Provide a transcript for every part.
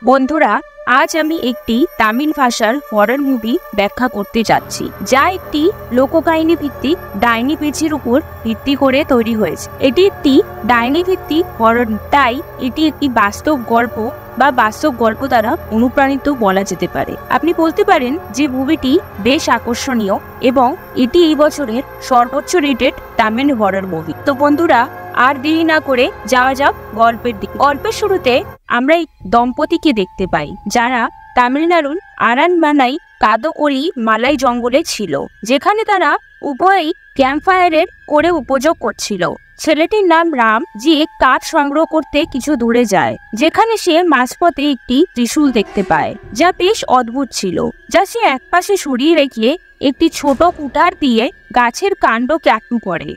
বন্ধুরা, আজ আমি একটি তামিল ভাষার হরর মুভি ব্যাখ্যা করতে যাচ্ছি, যা একটি লোককাহিনী ভিত্তিক ডাইনি পেজের উপর ভিত্তি করে তৈরি হয়েছে। এটি একটি ডাইনি ভিত্তিক হরর, তাই এটি একটি বাস্তব গল্প বা বাস্তব গল্প দ্বারা অনুপ্রাণিত বলা যেতে পারে। আপনি বলতে পারেন যে মুভিটি বেশ আকর্ষণীয় এবং এটি এই বছরের সর্বোচ্চ রেটেড তামিল হরর মুভি। তো বন্ধুরা, আর দেরি না করে যাওয়া যাক গল্পের দিকে। গল্পের শুরুতে আমরা এই দম্পতিকে দেখতে পাই, যারা তামিলনাড়ুর আরানমানাই কাদকরি মালাই জঙ্গলে ছিল, যেখানে তারা উভয়ই ক্যাম্পফায়ারের করে উপযোগ করছিল। ছেলেটির নাম রাম, যে কাঠ সংগ্রহ করতে কিছু দূরে যায়, যেখানে সে মাঝপথে একটি ত্রিশূল দেখতে পায়, যা বেশ অদ্ভুত ছিল, যা সে একপাশে সরিয়ে রেখে একটি ছোট কুঠার দিয়ে গাছের কাণ্ড ক্যাটু করে,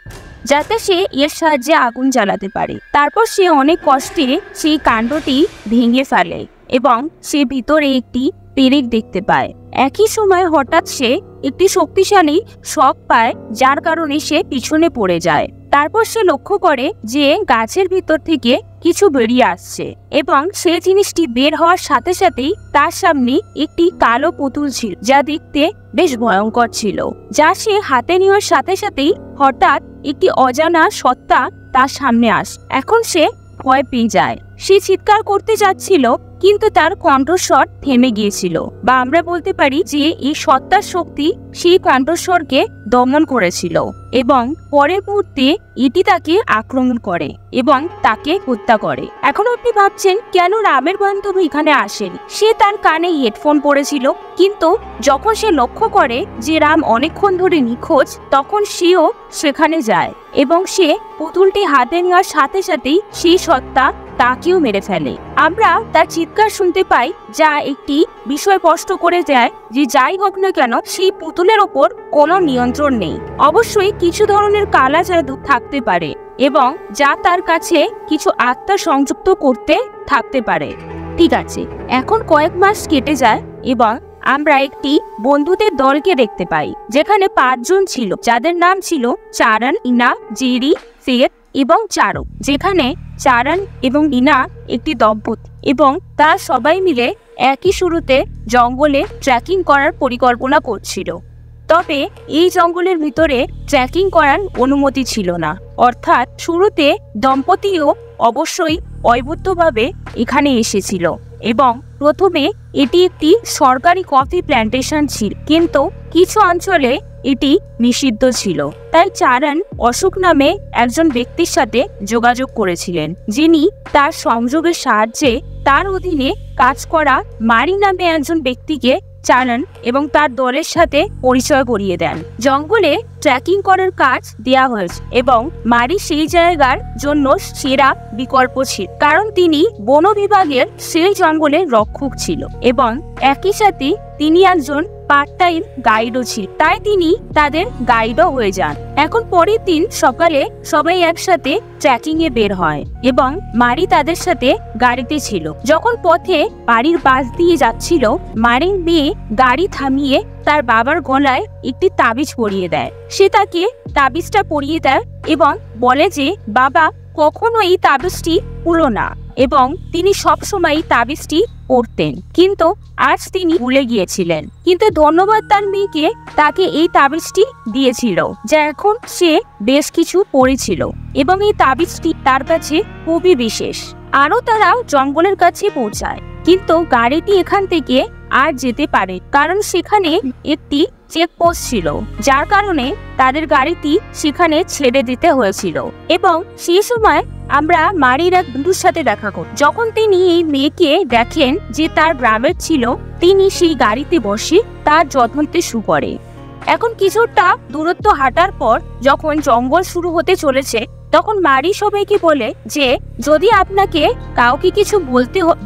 যাতে সে এর সাহায্যে আগুন জ্বালাতে পারে। তারপর সে অনেক কষ্টে সেই কাণ্ডটি ভেঙে ফেলে এবং সে ভিতরে একটি পেরেক দেখতে পায়। একই সময় হঠাৎ সে একটি শক্তিশালী শক পায়, যার কারণে সে পিছনে পড়ে যায়। তারপর সে লক্ষ্য করে যে গাছের ভিতর থেকে কিছু বেরিয়ে আসছে এবং সেই জিনিসটি বের হওয়ার সাথে সাথেই তার সামনে একটি কালো পুতুল ছিল, যা দেখতে বেশ ভয়ঙ্কর ছিল, যা সে হাতে নেওয়ার সাথে সাথেই হঠাৎ একটি অজানা সত্তা তার সামনে আসে। এখন সে ভয় পেয়ে যায়। সে চিৎকার করতে যাচ্ছিল, কিন্তু তার কণ্ঠস্বর থেমে গিয়েছিল, বা আমরা বলতে পারি যে এই সত্তার শক্তি সেই কণ্ঠস্বরকে দমন করেছিল এবং পরের মুহূর্তে এটি তাকে আক্রমণ করে এবং তাকে হত্যা করে। এখন আপনি ভাবছেন, কেন রামের বান্ধবী এখানে আসেন? সে তার কানে হেডফোন পরেছিল, কিন্তু যখন সে লক্ষ্য করে যে রাম অনেকক্ষণ ধরে নিখোঁজ, তখন সেও সেখানে যায় এবং সে পুতুলটি হাতে নেওয়ার সাথে সাথেই সেই সত্তা তাকেও মেরে ফেলে। আমরা তার চিৎকার শুনতে পাই, যা একটি বিষয় স্পষ্ট করে দেয় যে যাই হোক না কেন, সেই পুতুলের ওপর কোনো নিয়ন্ত্রণ নেই। অবশ্যই কিছু ধরনের কালা জাদু থাকতে পারে এবং যা তার কাছে কিছু আত্মা সংযুক্ত করতে থাকতে পারে। ঠিক আছে, এখন কয়েক মাস কেটে যায় এবং আমরা একটি বন্ধুদের দলকে দেখতে পাই, যেখানে 5 জন ছিল, যাদের নাম ছিল চারণ, ইনা, জেরি, ফের এবং চারক। যেখানে চারণ এবং ইনা একটি দম্পতি এবং তারা সবাই মিলে একই শুরুতে জঙ্গলে ট্রেকিং করার পরিকল্পনা করছিল। তবে এই জঙ্গলের ভিতরে ট্রেকিং করার অনুমতি ছিল না, অর্থাৎ শুরুতে দম্পতিও অবশ্যই অবৈধভাবে এখানে এসেছিল এবং প্রথমে এটি একটি সরকারি কফি প্ল্যান্টেশন ছিল, কিন্তু কিছু অঞ্চলে এটি নিষিদ্ধ ছিল। তাই চারণ অশোক নামে একজন ব্যক্তির সাথে যোগাযোগ করেছিলেন, যিনি তার সংযোগের সাহায্যে তার অধীনে কাজ করা মারি নামে একজন ব্যক্তিকে চারণ এবং তার দলের সাথে পরিচয় করিয়ে দেন। জঙ্গলে ট্রেকিং করার কাজ দেয়া হয়েছে এবং মারি সেই জায়গার জন্য সেরা বিকল্প ছিল, কারণ তিনি বন বিভাগের সেই জঙ্গলের রক্ষক ছিল এবং একই সাথে তিনি একজন পার্ট টাইম গাইডও ছিল, তাই তিনি তাদের গাইডও হয়ে যান। এখন পরের দিন সকালে সবাই একসাথে ট্রেকিং এ বের হয় এবং মারি তাদের সাথে গাড়িতে ছিল। যখন পথে বাড়ির পাশ দিয়ে যাচ্ছিল, মারির মেয়ে গাড়ি থামিয়ে তার বাবার গলায় একটি তাবিজ পরিয়ে দেয়। সে তাকে তাবিজটা পরিয়ে দেয় এবং বলে যে বাবা কখনো এই তাবিজটি পুরো না এবং তিনি সবসময় তাবিজটি পড়তেন, কিন্তু আজ তিনি ভুলে গিয়েছিলেন। কিন্তু ধন্যবাদ তার মেয়েকে তাকে এই তাবিজটি দিয়েছিল, যা এখন সে বেশ কিছু পড়েছিল এবং এই তাবিজটি তার কাছে খুবই বিশেষ। আরো তারা জঙ্গলের কাছে পৌঁছায়, কিন্তু গাড়িটি এখান থেকে আর যেতে পারে, কারণ সেখানে একটি চেকপোস্ট ছিল, যার কারণে তাদের গাড়িটি সেখানে ছেড়ে দিতে হয়েছিল। এবং সেই সময় আমরা মারির এক বন্ধুর সাথে দেখা করি। যখন তিনি এই মেয়েকে দেখেন যে তার গ্রামের ছিল, তিনি সেই গাড়িতে বসে তার যত্ন নিতে শুরু করে। এখন কিছুটা দূরত্ব হাঁটার পর যখন জঙ্গল শুরু হতে চলেছে, তখন মারি সবাইকে বলে যে যদি আপনাকে কাউকে কিছু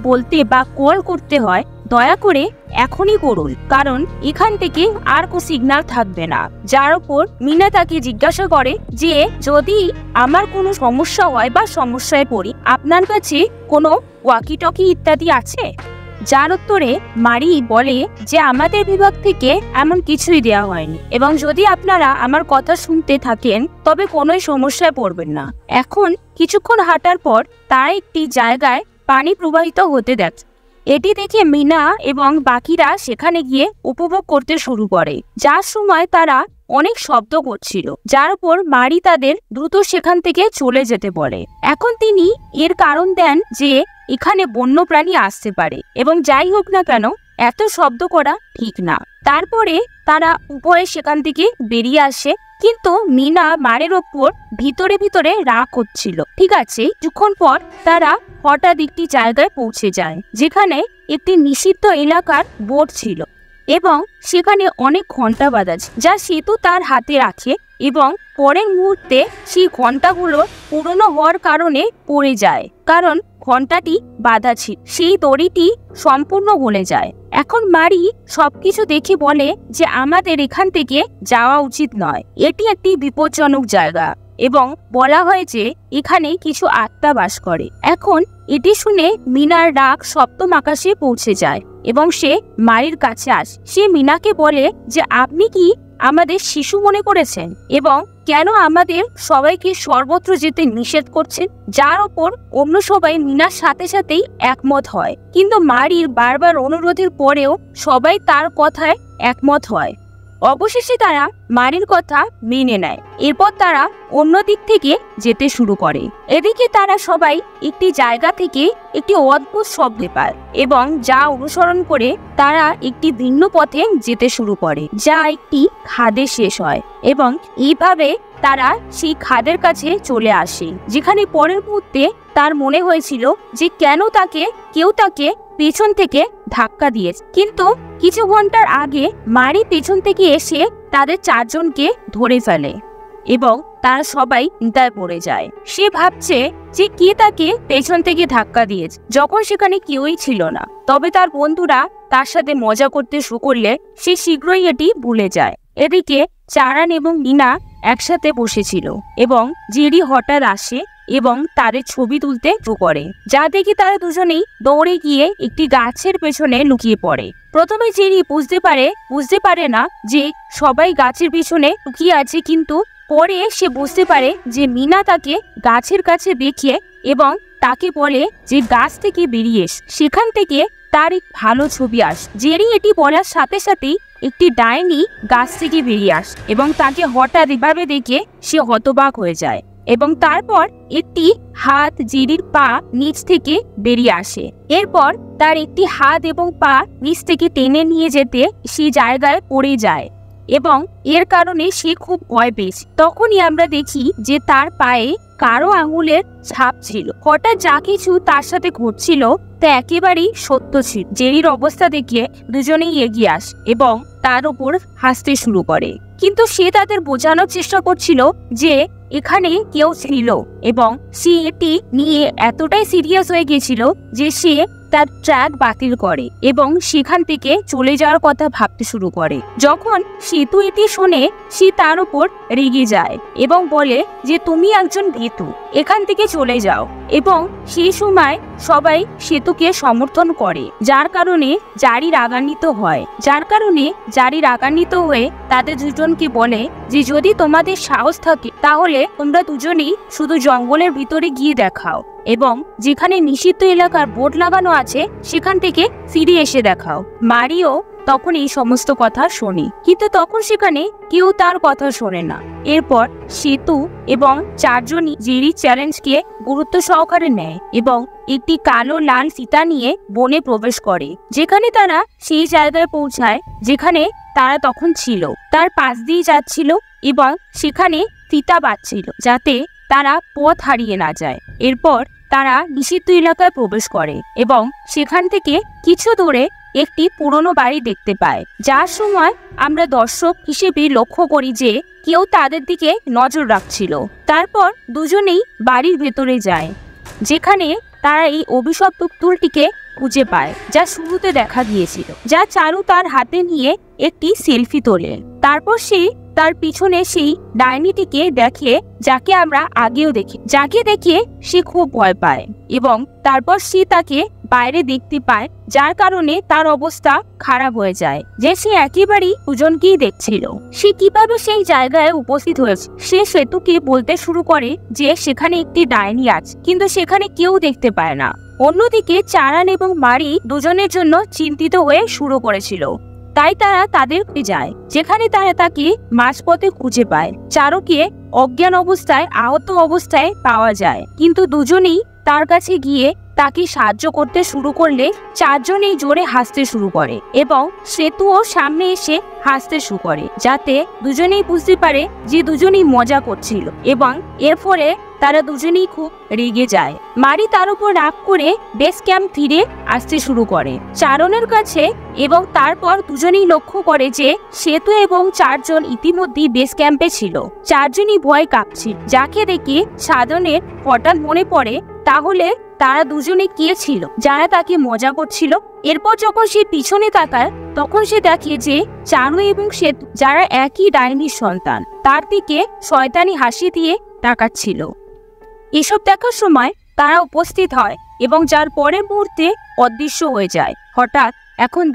বলতে বা কল করতে হয়, দয়া করে এখনই করুন, কারণ এখান থেকে আর কোনো সিগন্যাল থাকবে না। যার উপর মিনা তাকে জিজ্ঞাসা করে যে যদি আমার কোনো সমস্যা হয় বা সমস্যায় পড়ি, আপনার কাছে কোনো ওয়াকি টকি ইত্যাদি আছে? যার উত্তরে মারি বলে যে আমাদের বিভাগ থেকে এমন কিছুই দেওয়া হয়নি এবং যদি আপনারা আমার কথা শুনতে থাকেন তবে কোনোই সমস্যায় পড়বেন না। এখন কিছুক্ষণ হাঁটার পর তারা একটি জায়গায় পানি প্রবাহিত হতে দেখে এটি দেখে মিনা এবং বাকিরা সেখানে গিয়ে উপভোগ করতে শুরু করে, যার সময় তারা অনেক শব্দ করছিল, যার উপর মারি তাদের দ্রুত সেখান থেকে চলে যেতে বলে। এখন তিনি এর কারণ দেন যে এখানে বন্যপ্রাণী আসতে পারে এবং যাই হোক না কেন এত শব্দ করা ঠিক না। তারপরে তারা উভয়ে সেখান থেকে বেরিয়ে আসে, কিন্তু মিনা মারের ওপর ভিতরে ভিতরে রাগ হচ্ছিল। ঠিক আছে, কিছুক্ষণ পর তারা হঠাৎ একটি জায়গায় পৌঁছে যায় যেখানে একটি নিষিদ্ধ এলাকার বোর্ড ছিল এবং সেখানে অনেক ঘন্টা বাঁধা ছিল, যা সেতু তার হাতে রাখে এবং পরের মুহূর্তে সেই ঘন্টাগুলো পুরনো হওয়ার কারণে পড়ে যায়, কারণ ঘন্টাটি বাঁধা ছিল। সেই দড়িটি সম্পূর্ণ গলে যায়। এখন মারি সবকিছু দেখে বলে যে আমাদের এখান থেকে যাওয়া উচিত নয়, এটি একটি বিপজ্জনক জায়গা এবং বলা হয় যে এখানে কিছু আত্মা বাস করে। এখন এটি শুনে মিনার রাগ সপ্তম আকাশে পৌঁছে যায় এবং সে মারির কাছে আসে। সে মিনাকে বলে যে আপনি কি আমাদের শিশু মনে করেছেন এবং কেন আমাদের সবাইকে সর্বত্র যেতে নিষেধ করছেন, যার ওপর অন্য সবাই মিনার সাথে সাথেই একমত হয়। কিন্তু মারির বারবার অনুরোধের পরেও সবাই তার কথায় একমত হয়। অবশেষে তারা মারির কথা মেনে নেয়। এরপর তারা অন্য দিক থেকে যেতে শুরু করে। এদিকে তারা সবাই একটি জায়গা থেকে একটি অদ্ভুত শব্দ পায় এবং যা অনুসরণ করে তারা একটি ভিন্ন পথে যেতে শুরু করে, যা একটি খাদে শেষ হয় এবং এইভাবে তারা সেই খাদের কাছে চলে আসে, যেখানে পরের মুহূর্তে তার মনে হয়েছিল যে কেন কেউ তাকে পেছন থেকে ধাক্কা দিয়েছে। কিন্তু কিছু ঘন্টার আগে মারি পেছন থেকে এসে তাদের চারজনকে ধরে ফেলে এবং তারা সবাই চিন্তায় পড়ে যায়। সে ভাবছে যে কে তাকে পেছন থেকে ধাক্কা দিয়েছে, যখন সেখানে কেউই ছিল না। তবে তার বন্ধুরা তার সাথে মজা করতে শুরু করলে সে শীঘ্রই এটি ভুলে যায়। এদিকে চারান এবং নিনা একসাথে বসেছিল এবং জেরি হঠাৎ আসে এবং তাদের ছবি তুলতে শুরু করে, যা দেখে তারা দুজনেই দৌড়ে গিয়ে একটি গাছের পেছনে লুকিয়ে পড়ে। প্রথমে জেরি বুঝতে পারে না যে সবাই গাছের পেছনে লুকিয়ে আছে, কিন্তু পরে সে বুঝতে পারে যে মিনা তাকে গাছের কাছে দেখে এবং তাকে বলে যে গাছ থেকে বেরিয়ে এস। সেখান থেকে তার এক ভালো ছবি আসে। জেরি এটি বলার সাথে সাথেই একটি ডাইনি গাছ থেকে বেরিয়ে আসে এবং তাকে হঠাৎ এভাবে দেখে সে হতবাক হয়ে যায় এবং তারপর একটি হাত জেরির পা নিচ থেকে বেরিয়ে আসে। এরপর তার একটি হাত এবং পা নিচ থেকে টেনে নিয়ে যেতে সেই জায়গায় পড়ে যায় এবং এর কারণে সে খুব ভয় পেয়েছে। তখনই আমরা দেখি যে তার পায়ে কারো আঙুলের ছাপ ছিল। হঠাৎ যা কিছু তার সাথে ঘটছিল তা একেবারেই সত্য ছিল। জেরির অবস্থা দেখে দুজনেই এগিয়ে আসে এবং তার উপর হাসতে শুরু করে, কিন্তু সে তাদের বোঝানোর চেষ্টা করছিল যে এখানে কেউ ছিল এবং সে এটি নিয়ে এতটাই সিরিয়াস হয়ে গেছিল যে সে তার ট্র্যাক বাতিল করে এবং সেখান থেকে চলে যাওয়ার কথা ভাবতে শুরু করে। যখন সেতু এটি শোনে সে তার উপর রেগে যায় এবং বলে যে তুমি একজন ভীতু, এখান থেকে চলে যাও। এবং সেই সময় সবাই সেতুকে সমর্থন করে, যার কারণে জারি রাগান্বিত হয়ে তাদের দুজনকে বলে যে যদি তোমাদের সাহস থাকে তাহলে তোমরা দুজনেই শুধু জঙ্গলের ভিতরে গিয়ে দেখাও এবং যেখানে নিষিদ্ধ এলাকার বোর্ড লাগানো আছে সেখান থেকে ফিরে এসে দেখাও। মারিও তখন এই সমস্ত কথা শোনে, কিন্তু তখন সেখানে কেউ তার কথা শোনে না। এরপর সেতু এবং চারজনই জেরি চ্যালেঞ্জকে গুরুত্ব সহকারে নেয় এবং একটি কালো লাল ফিতা নিয়ে বনে প্রবেশ করে, যেখানে তারা সেই জায়গায় পৌঁছায় যেখানে তারা তখন ছিল। তার পাশ দিয়ে যাচ্ছিল এবং সেখানে ফিতা বাঁধছিল যাতে তারা পথ হারিয়ে না যায়। এরপর তারা নিষিদ্ধ এলাকায় প্রবেশ করে এবং সেখান থেকে কিছু দূরে একটি পুরনো বাড়ি দেখতে পায়, যার সময় আমরা দর্শক হিসেবে লক্ষ্য করি যে কেউ তাদের দিকে নজর রাখছিল। তারপর দুজনেই বাড়ির ভেতরে যায়, যেখানে তারা এই অভিশপ্ত পুতুলটিকে খুঁজে পায় যা শুরুতে দেখা গিয়েছিল, যা চারু তার হাতে নিয়ে একটি সেলফি তোলে। তারপর সে তার পিছনে সেই ডাইনিটিকে দেখে যাকে আমরা আগেও দেখি, যাকে দেখে সে খুব ভয় পায় এবং তারপর সে তাকে বাইরে দেখতে পায়, যার কারণে তার অবস্থা খারাপ হয়ে যায় যে সে একেবারেই দুজনকেই দেখছিল। সে কিভাবে সেই জায়গায় উপস্থিত হয়েছে সে সেতুকে বলতে শুরু করে যে সেখানে একটি ডাইনি আছে, কিন্তু সেখানে কেউ দেখতে পায় না। অন্যদিকে চারান এবং মারি দুজনের জন্য চিন্তিত হয়ে শুরু করেছিল। তাই তারা তাদের যায়, যেখানে তারা তাকে মাঝপথে খুঁজে পায়। চারুকে অজ্ঞান অবস্থায় আহত অবস্থায় পাওয়া যায়, কিন্তু দুজনেই তার কাছে গিয়ে তাকে সাহায্য করতে শুরু করলে চারজনেই জোরে হাসতে শুরু করে এবং সেতুও সামনে এসে হাসতে শুরু করে, যাতে দুজনেই বুঝতে পারে যে দুজনেই মজা করছিল এবং এর ফলে তারা দুজনেই খুব রেগে যায়। মারি তার উপর রাগ করে বেস ক্যাম্প ফিরে আসতে শুরু করে চারণের কাছে এবং তারপর দুজনেই লক্ষ্য করে যে সেতু এবং চারজন ইতিমধ্যেই বেস ক্যাম্পে ছিল। চারজনই ভয় কাঁপছিল, যাকে দেখে সাধনের হঠাৎ মনে পড়ে তাহলে তারা দুজনে কে ছিল যারা তাকে মজা করছিল। এরপর যখন সে পিছনে তাকায় তখন সে দেখে যে চারু এবং সেতু, যারা একই ডাইনির সন্তান, তার দিকে শয়তানি হাসি দিয়ে তাকাচ্ছিল। এসব দেখার সময় তারা উপস্থিত হয় এবং যার পরের মুহূর্তে অদৃশ্য হয়ে যায়। হঠাৎ এখন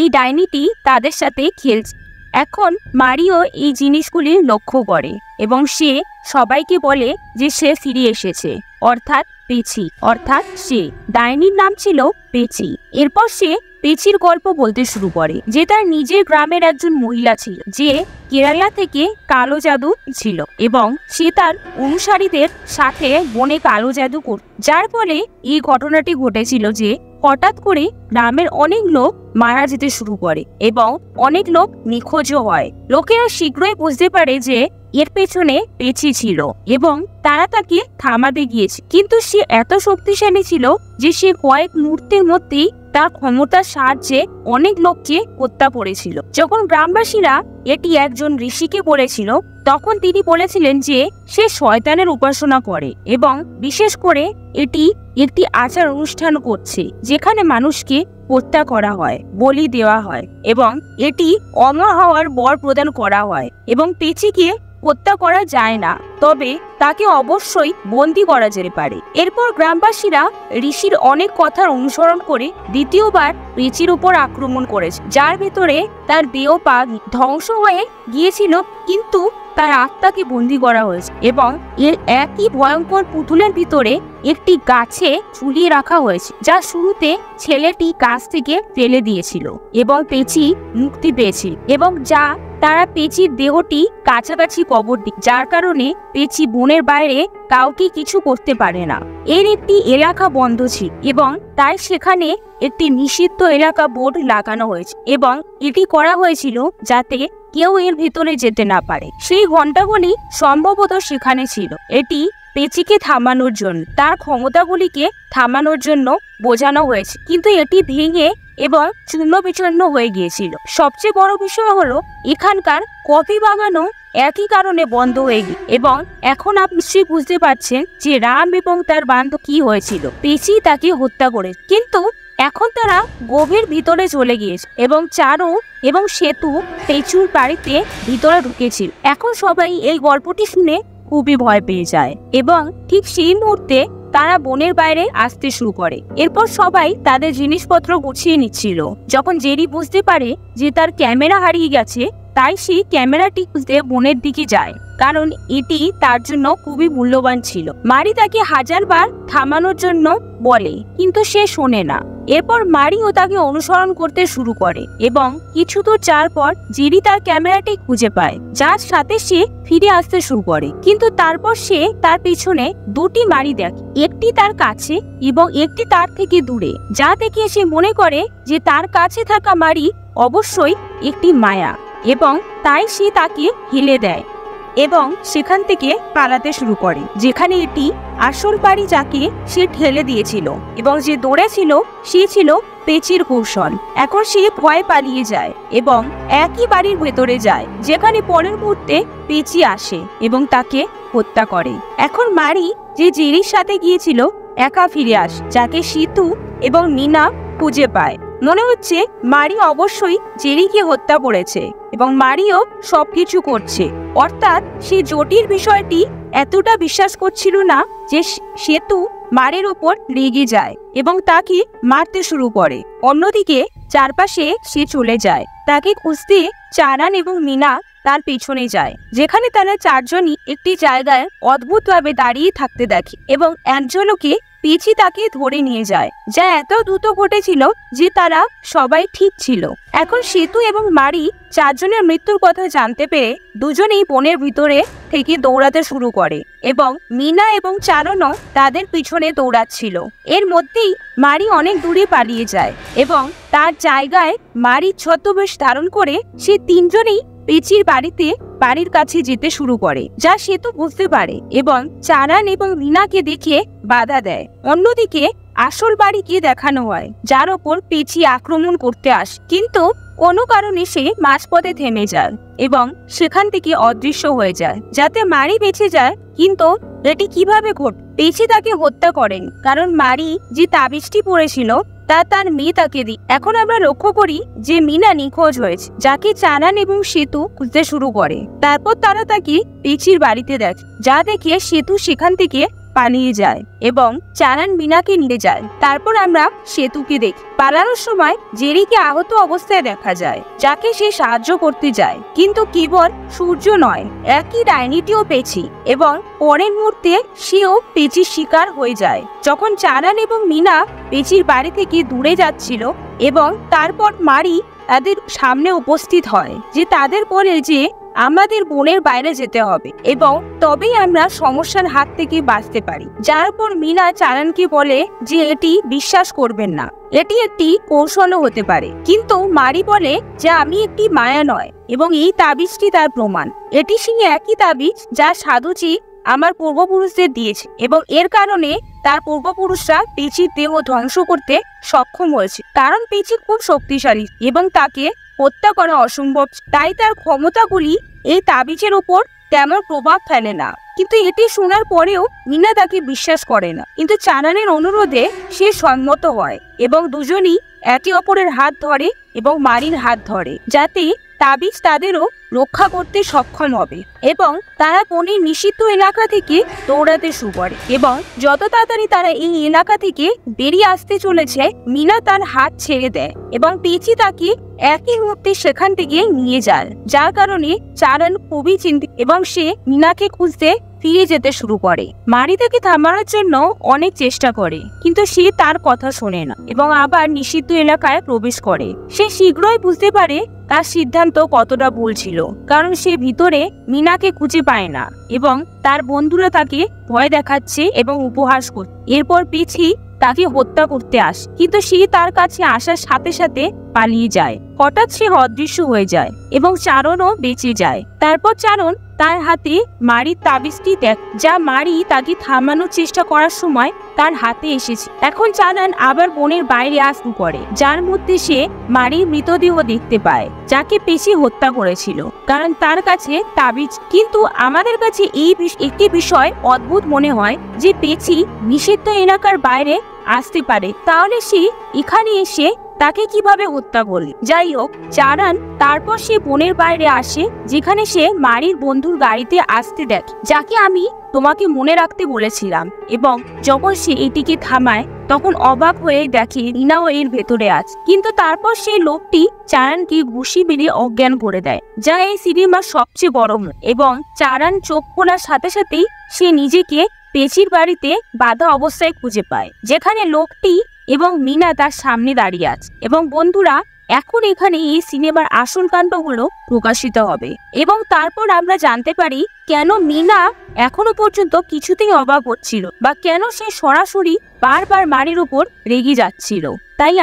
এই ডাইনিটি তাদের সাথে খেলছে। এখন মারিও এই জিনিসগুলি লক্ষ্য করে এবং সে সবাইকে বলে যে সে ফিরে এসেছে, অর্থাৎ পেচি, অর্থাৎ সে ডাইনির নাম ছিল পেচি। এরপর সে পেচির গল্প বলতে শুরু করে যে তার নিজের গ্রামের একজন মহিলা ছিল যে কেরালা থেকে কালো জাদু ছিল এবং সে তার অনুসারীদের সাথে বনে কালো জাদু করত, যার ফলে এই ঘটনাটি ঘটেছিল যে হঠাৎ করে গ্রামের অনেক লোক মারা যেতে শুরু করে এবং অনেক লোক নিখোঁজও হয়। লোকেরা শীঘ্রই বুঝতে পারে যে এর পেছনে পেচি ছিল এবং তারা তাকে থামাতে গিয়েছে, কিন্তু সে এত শক্তিশালী ছিল যে সে কয়েক মুহূর্তের মধ্যেই তার ক্ষমতার সাহায্যে অনেক লোককে হত্যা করেছিল। যখন গ্রামবাসীরা এটি একজন ঋষিকে বলেছিল তখন তিনি বলেছিলেন যে সে শয়তানের উপাসনা করে এবং বিশেষ করে এটি একটি আচার অনুষ্ঠান করছে যেখানে মানুষকে হত্যা করা হয়, বলি দেওয়া হয় এবং এটি অমর হওয়ার বর প্রদান করা হয় এবং পেচিকে হত্যা করা যায় না, তবে তাকে অবশ্যই বন্দী করা যেতে পারে। এরপর গ্রামবাসীরা ঋষির অনেক কথার অনুসরণ করে দ্বিতীয়বার পেচির উপর আক্রমণ করেছে, যার ভেতরে তার দেহ পা ধ্বংস হয়ে গিয়েছিল, কিন্তু তার আত্মাকে বন্দী করা হয়েছে এবং এর একই ভয়ঙ্কর পুতুলের ভিতরে একটি গাছে ঝুলিয়ে রাখা হয়েছে, যা শুরুতে ছেলেটি গাছ থেকে ফেলে দিয়েছিল এবং পেচি মুক্তি পেয়েছিল এবং যা তারা পেচির দেহটি কাছাকাছি কবর দিই, যার কারণে পেচি বনের বাইরে কাউকে কিছু করতে পারে না। এর একটি এলাকা বন্ধ ছিল এবং তাই সেখানে একটি নিষিদ্ধ এলাকা বোর্ড লাগানো হয়েছে এবং এটি করা হয়েছিল যাতে কেউ এর ভিতরে যেতে না পারে। সেই ঘণ্টাগুলি সম্ভবত সেখানে ছিল, এটি পেচিকে থামানোর জন্য, তার ক্ষমতাগুলিকে থামানোর জন্য বোঝানো হয়েছে, কিন্তু এটি ভেঙে এবং চূর্ণ বিচূর্ণ হয়ে গিয়েছিল। সবচেয়ে বড় বিষয় হলো এখানকার কফি বাগানও একই কারণে বন্ধ হয়ে গিয়ে এবং এখন আপনি বুঝতে পারছেন যে রাম এবং তার বান্ধব কি হয়েছিল। পেচি তাকে হত্যা করে, কিন্তু এখন তারা গভীর ভিতরে চলে গিয়েছে এবং চারু এবং সেতু পেচুর বাড়িতে ভিতরে ঢুকেছিল। এখন সবাই এই গল্পটি শুনে খুবই ভয় পেয়ে যায় এবং ঠিক সেই মুহূর্তে তারা বনের বাইরে আসতে শুরু করে। এরপর সবাই তাদের জিনিসপত্র গুছিয়ে নিচ্ছিল যখন জেরি বুঝতে পারে যে তার ক্যামেরা হারিয়ে গেছে, তাই সে ক্যামেরাটি খুঁজতে বনের দিকে যায়, কারণ এটি তার জন্য খুবই মূল্যবান ছিল। মারি তাকে হাজারবার থামানোর জন্য বলে, কিন্তু সে শোনে না। এরপর মারিও তাকে অনুসরণ করতে শুরু করে এবং কিছু দূর যাওয়ার পর জেরি তার ক্যামেরাটি খুঁজে পায়, যার সাথে সে ফিরে আসতে শুরু করে, কিন্তু তারপর সে তার পিছনে দুটি মারি দেখে, একটি তার কাছে এবং একটি তার থেকে দূরে, যা দেখে সে মনে করে যে তার কাছে থাকা মারি অবশ্যই একটি মায়া এবং তাই সে তাকে হেলে দেয় এবং সেখান থেকে পালাতে শুরু করে, যেখানে এটি আসল বাড়ি যাকে সে ঠেলে দিয়েছিল এবং যে দৌড়েছিল সে ছিল পেচির কৌশল। এখন সে ভয় পালিয়ে যায় এবং একই বাড়ির ভেতরে যায়, যেখানে পরের মুহূর্তে পেচি আসে এবং তাকে হত্যা করে। এখন মারি যে জেরির সাথে গিয়েছিল একা ফিরে আসে, যাকে সিতু এবং নীনা খুঁজে পায়। মনে হচ্ছে মারি অবশ্যই জেরিকে হত্যা করেছে এবং মারিও সবকিছু করছে, অর্থাৎ সে জটিল বিষয়টি এতটা বিশ্বাস করছিল না যে সেতু মারির ওপর রেগে যায় এবং তাকে মারতে শুরু করে। অন্যদিকে চারপাশে সে চলে যায়, তাকে খুঁজতে চারান এবং মিনা তার পেছনে যায়, যেখানে তারা চারজনই একটি জায়গায় অদ্ভুতভাবে দাঁড়িয়ে থাকতে দেখে এবং অ্যাঞ্জেলোকে পেঁচি তাকে ধরে নিয়ে যায়, যা এত দ্রুত ঘটেছিল যে তারা সবাই ঠিক ছিল। এখন সেতু এবং মারি চারজনের মৃত্যুর কথা জানতে পেরে দুজনেই বনের ভিতরে থেকে দৌড়াতে শুরু করে এবং মিনা এবং চারণও তাদের পিছনে দৌড়াচ্ছিল। এর মধ্যেই মারি অনেক দূরে পালিয়ে যায় এবং তার জায়গায় মারি ছদ্মবেশ ধারণ করে সে তিনজনেই পেঁচির বাড়ির কাছে যেতে শুরু করে, যা সেতু বুঝতে পারে এবং চারান এবং মিনাকে দেখে বাধা দেয়। অন্যদিকে আসল বাড়িকে দেখানো হয়, যার ওপর পেঁচি আক্রমণ করতে আসে, কিন্তু কোনো কারণে সে মাঝপথে থেমে যায় এবং সেখান থেকে অদৃশ্য হয়ে যায়, যাতে মারি বেঁচে যায়। কিন্তু এটি কিভাবে ঘটে? পেঁচি তাকে হত্যা করেন, কারণ মারি যে তাবিজটি পড়েছিল তা তার মেয়ে তাকে দিই। এখন আমরা লক্ষ্য করি যে মিনা নিখোঁজ হয়েছে, যাকে চারান এবং সেতু খুঁজতে শুরু করে। তারপর তারা তাকে পেঁচির বাড়িতে দেখে, যা দেখে সেতু সেখান থেকে পালিয়ে যায় এবং চারান মিনাকে নিয়ে যায়। তারপর আমরা সেতুকে দেখি। পালানোর সময় জেরিকে আহত অবস্থায় দেখা যায়, যাকে সে সাহায্য করতে যায়, কিন্তু কেবল সূর্য নয়, একই ডাইনিটিও পেঁচি এবং পরের মুহূর্তে সেও পেঁচির শিকার হয়ে যায়। যখন চারান এবং মিনা পেঁচির বাড়ি থেকে দূরে যাচ্ছিল এবং তারপর মারি তাদের সামনে উপস্থিত হয়, যে তাদের বলে যে আমাদের বনের বাইরে যেতে হবে এবং তবেই আমরা সমস্যার হাত থেকে বাঁচতে পারি। যার পর মিনা চারানকে বলে যে এটি বিশ্বাস করবেন না, এটি একটি কৌশলও হতে পারে। কিন্তু মারি বলে যে আমি একটি মায়া নয় এবং এই তাবিজটি তার প্রমাণ। এটি সেই একই তাবিজ যা সাধুজি আমার পূর্বপুরুষদের দিয়েছে এবং এর কারণে তার পূর্বপুরুষরা পেঁচির দেহ ধ্বংস করতে সক্ষম হয়েছে, কারণ পেঁচি খুব শক্তিশালী এবং তাকে হত্যা করা অসম্ভব। তাই তার ক্ষমতাগুলি এই তাবিজের উপর তেমন প্রভাব ফেলে না। কিন্তু এটি শোনার পরেও মিনা তাকে বিশ্বাস করে না, কিন্তু চারানের অনুরোধে সে সম্মত হয় এবং দুজনই একে অপরের হাত ধরে এবং মারির হাত ধরে, যাতে তাবিজ তাদেরও রক্ষা করতে সক্ষম হবে এবং তারা বনের নিষিদ্ধ এলাকা থেকে দৌড়াতে শুরু করে। এবং যত তাড়াতাড়ি তারা এই এলাকা থেকে বেরিয়ে আসতে চলেছে, মিনা তার হাত ছেড়ে দেয় এবং পেঁচি তাকে একই মুহূর্তে সেখান থেকে নিয়ে যায়, যার কারণে চারান খুবই চিন্তিত এবং সে মিনাকে খুঁজতে ফিরে যেতে শুরু করে। মারি তাকে থামানোর জন্য অনেক চেষ্টা করে, কিন্তু সে তার কথা শোনে না এবং আবার নিষিদ্ধ এলাকায় প্রবেশ করে। সে শীঘ্রই বুঝতে পারে তার সিদ্ধান্ত কতটা ভুল ছিল, কারণ সে ভিতরে মিনাকে খুঁজে পায় না এবং তার বন্ধুরা তাকে ভয় দেখাচ্ছে এবং উপহাস করছে। এরপর পেঁচি তাকে হত্যা করতে আসে, কিন্তু সে তার কাছে আসার সাথে সাথে পালিয়ে যায়। হঠাৎ সে অদৃশ্য হয়ে যায় এবং চারণও বেঁচে যায়। তারপর চারণ তার হাতে মারির তাবিজটি দেখ, যা মারি তাকে থামানোর চেষ্টা করার সময় তার হাতে এসেছে। এখন চারান আবার বনের বাইরে আসতে করে, যার মধ্যে সে মারির মৃতদেহ দেখতে পায়, যাকে পেঁচি হত্যা করেছিল, কারণ তার কাছে তাবিজ। কিন্তু আমাদের কাছে একটি বিষয় অদ্ভুত মনে হয়, যে পেঁচি নিষিদ্ধ এলাকার বাইরে আসতে পারে, তাহলে সে এখানে এসে তাকে কিভাবে হত্যা করল? যাই হোক, চারান তারপর সে বনের বাইরে আসে, যেখানে সে মারির বন্ধুর গাড়িতে আসতে দেখে, যাকে আমি তোমাকে মনে রাখতে বলেছিলাম। এবং যখন সে এটিকে থামায়, তখন অবাক হয়ে দেখে রিনাও এর ভেতরে আছে। কিন্তু তারপর সেই লোকটি চারানকে ঘুষি মেরে অজ্ঞান করে দেয়, যা এই সিনেমার সবচেয়ে বড় মুখ। এবং চারান চোখ খোলার সাথে সাথেই সে নিজেকে পেঁচির বাড়িতে বাঁধা অবস্থায় খুঁজে পায়, যেখানে লোকটি এবং মিনা তার সামনে দাঁড়িয়ে আছে। এবং বন্ধুরা, এখন এখানে এই সিনেমার আসল কাণ্ডগুলো প্রকাশিত হবে এবং তারপর আমরা জানতে পারি কেন মিনা এখনো পর্যন্ত কিছুতেই অবাক হচ্ছিল, বা কেন সে সরাসরি বারবার মারির উপর রেগে যাচ্ছিল। তাই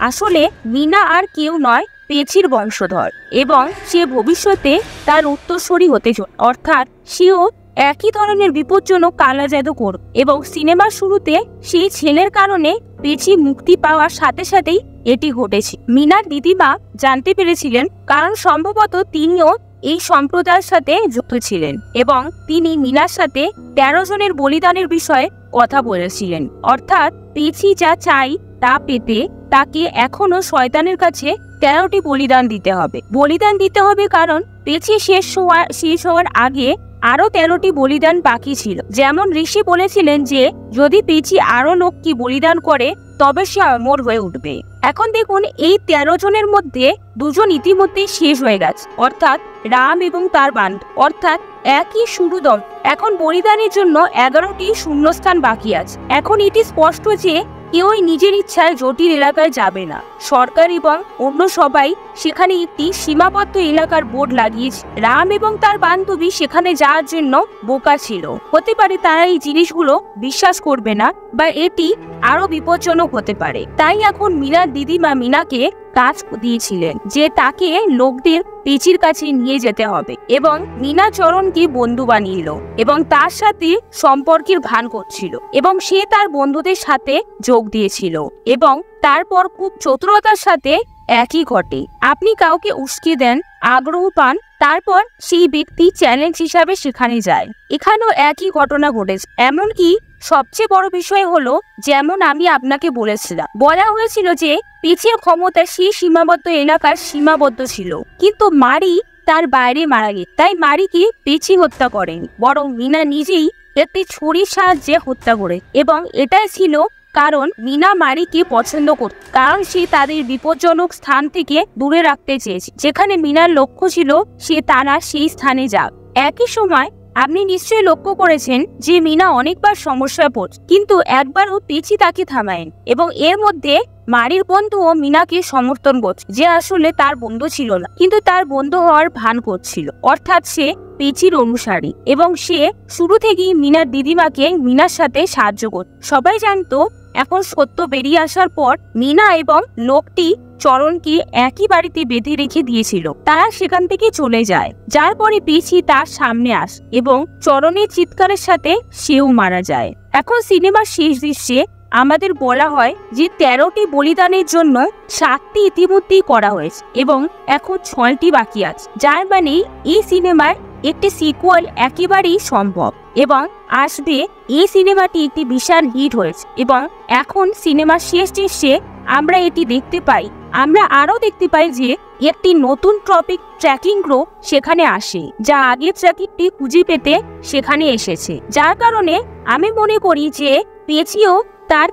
আসলে মিনা আর কেউ নয়, পেঁচির বংশধর, এবং সে ভবিষ্যতে তার উত্তরসূরি হতে চলে, অর্থাৎ সেও একই ধরনের বিপজ্জনক কালা জাদু করবে। এবং সিনেমার শুরুতে সেই ছেলের কারণে পেঁচি মুক্তি পাওয়ার সাথে সাথেই এটি ঘটেছে। মিনার দিদিমা জানতে পেরেছিলেন, কারণ সম্ভবত তিনিও এই সম্প্রদায়ের সাথে যুক্ত ছিলেন এবং তিনি মিনার সাথে 13 জনের বলিদানের বিষয়ে কথা বলেছিলেন। অর্থাৎ পেঁচি যা চাই তা পেতে তাকে এখনো শয়তানের কাছে 13টি বলিদান দিতে হবে, কারণ পেঁচি শেষ হওয়ার আগে আরো 13টি বলিদান বাকি ছিল। যেমন ঋষি বলেছিলেন যে যদি পেঁচি আরো লোককে বলিদান করে তবে সে অমর হয়ে উঠবে। এখন দেখুন এই 13 জনের মধ্যে 2 জন ইতিমধ্যেই শেষ হয়ে গেছে, অর্থাৎ রাম এবং তার বান্ধব, অর্থাৎ একই শুরু দল। এখন বলিদানের জন্য 11টি শূন্যস্থান বাকি আছে। এখন এটি স্পষ্ট যে কেউই নিজের ইচ্ছায় জটিল এলাকায় যাবে না। সরকার এবং অন্য সবাই সেখানে একটি সীমাবদ্ধ এলাকার বোর্ড লাগিয়েছে। রাম এবং তার বান্ধবী সেখানে যাওয়ার জন্য বোকা ছিল। হতে পারে তারা এই জিনিসগুলো বিশ্বাস করবে না বা এটি আরো বিপজ্জনক হতে পারে। তাই এখন মীনার দিদিমা মীনাকে কাজ দিয়েছিলেন যে তাকে লোকদের পেচির কাছে নিয়ে যেতে হবে এবং মীনা চরণকে বন্ধু বানিয়ে এলো এবং তার সাথে সম্পর্কের ভান করছিল এবং সে তার বন্ধুদের সাথে যোগ দিয়েছিল এবং তারপর খুব চতুরতার সাথে একই ঘটে। আপনি কাউকে উস্কে দেন, আগ্রহ পান, তারপর সেই ব্যক্তি চ্যালেঞ্জ হিসাবে সেখানে যায়। এখানেও একই ঘটনা ঘটেছে। এমনকি সবচেয়ে বড় বিষয় হলো, যেমন আমি আপনাকে বলেছিলাম, বলা হয়েছিল যে পেচির ক্ষমতা সেই সীমাবদ্ধ এলাকার সীমাবদ্ধ ছিল, কিন্তু মারি তার বাইরে মারা গেছে। তাই মারিকে পেচি হত্যা করেনি, বরং মীনা নিজেই একটি ছুরির সাহায্যে হত্যা করে এবং এটাই ছিল কারণ মীনা মারিকে পছন্দ করত, কারণ সে তাদের বিপজ্জনক স্থান থেকে দূরে রাখতে চেয়েছে। যেখানে মীনার লক্ষ্য ছিল সে তারা সেই স্থানে যাক। একই সময় আপনি নিশ্চয়ই লক্ষ্য করেছেন যে মীনা অনেকবার সমস্যায় পড়ছে, কিন্তু একবারও পেচি তাকে থামায়নি এবং এর মধ্যে মারির বন্ধুও মীনাকে সমর্থন করছে, যে আসলে তার বন্ধু ছিল না কিন্তু তার বন্ধু হওয়ার ভান করছিল, অর্থাৎ সে পেচির অনুসারী এবং সে শুরু থেকেই মীনার দিদিমাকে মীনার সাথে সাহায্য করত। সবাই জানতো এখন সত্য বেরিয়ে আসার পর মীনা এবং লোকটি চরণকে একই বাড়িতে বেঁধে রেখে দিয়েছিল। তারা সেখান থেকে চলে যায়, যার পরে পেচি তার সামনে আস এবং চরণের চিৎকারের সাথে সেও মারা যায়। এখন সিনেমার শেষ দৃশ্যে আমাদের বলা হয় যে 13টি বলিদানের জন্য 7টি ইতিমধ্যেই করা হয়েছে এবং এখন 6টি বাকি আছে, যার মানে এই সিনেমার একটি সিকুয়েল একেবারেই সম্ভব এবং আসবে। এই সিনেমাটি একটি বিশাল হিট হয়েছে এবং এখন সিনেমার শেষ দৃশ্যে আমরা এটি দেখতে পাই। আমরা আরো দেখতে পাই যে একটি নতুন টপিক ট্র্যাকিং গ্রুপ সেখানে আসে, যা আগের ট্র্যাকিংটি খুঁজে পেতে সেখানে এসেছে, যার কারণে আমি মনে করি যে পেচিও তার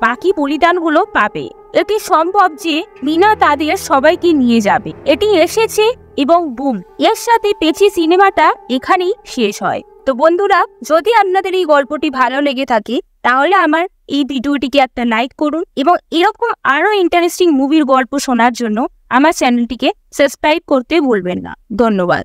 বাকি বলিদানগুলো পাবে। এটি সম্ভব যে মীনা তাদের সবাইকে নিয়ে যাবে। এটি এসেছে এবং বুম, এর সাথে পেচি সিনেমাটা এখানেই শেষ হয়। তো বন্ধুরা, যদি আপনাদের এই গল্পটি ভালো লেগে থাকে তাহলে আমার এই ভিডিওটিকে একটা লাইক করুন এবং এরকম আরো ইন্টারেস্টিং মুভির গল্প শোনার জন্য আমার চ্যানেলটিকে সাবস্ক্রাইব করতে ভুলবেন না। ধন্যবাদ।